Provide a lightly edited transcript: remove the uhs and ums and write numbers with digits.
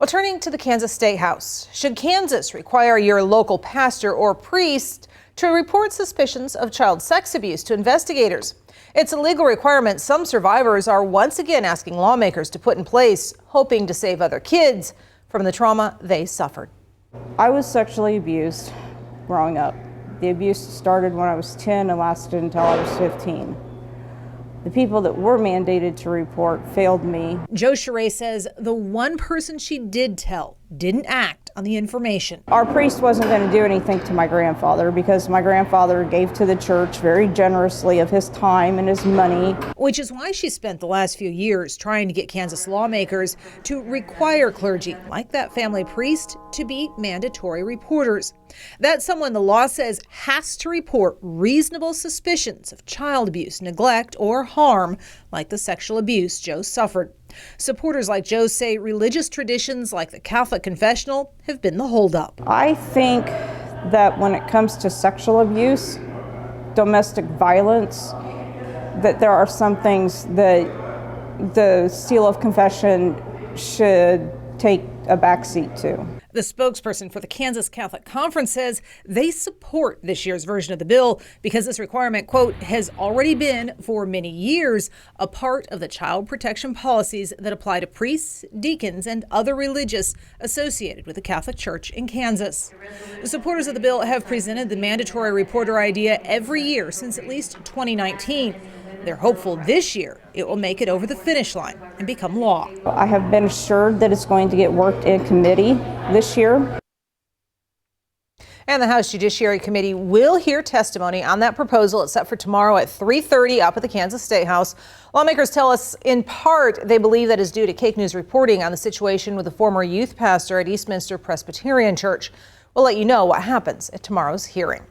Well, turning to the Kansas State House, should Kansas require your local pastor or priest to report suspicions of child sex abuse to investigators? It's a legal requirement some survivors are once again asking lawmakers to put in place, hoping to save other kids from the trauma they suffered. I was sexually abused growing up. The abuse started when I was 10 and lasted until I was 15. The people that were mandated to report failed me. Jo Sheree says the one person she did tell didn't act on the information. Our priest wasn't going to do anything to my grandfather because my grandfather gave to the church very generously of his time and his money. Which is why she spent the last few years trying to get Kansas lawmakers to require clergy, like that family priest, to be mandatory reporters. That's someone the law says has to report reasonable suspicions of child abuse, neglect, or harm, like the sexual abuse Jo suffered. Supporters like Jo say religious traditions like the Catholic confessional have been the holdup. I think that when it comes to sexual abuse, domestic violence, that there are some things that the seal of confession should take a backseat to. The spokesperson for the Kansas Catholic Conference says they support this year's version of the bill because this requirement, quote, has already been for many years a part of the child protection policies that apply to priests, deacons, and other religious associated with the Catholic Church in Kansas. The supporters of the bill have presented the mandatory reporter idea every year since at least 2019. They're hopeful this year it will make it over the finish line and become law. I have been assured that it's going to get worked in committee this year. And the House Judiciary Committee will hear testimony on that proposal. It's set for tomorrow at 3:30 up at the Kansas State House. Lawmakers tell us in part they believe that is due to Cake News reporting on the situation with the former youth pastor at Eastminster Presbyterian Church. We'll let you know what happens at tomorrow's hearing.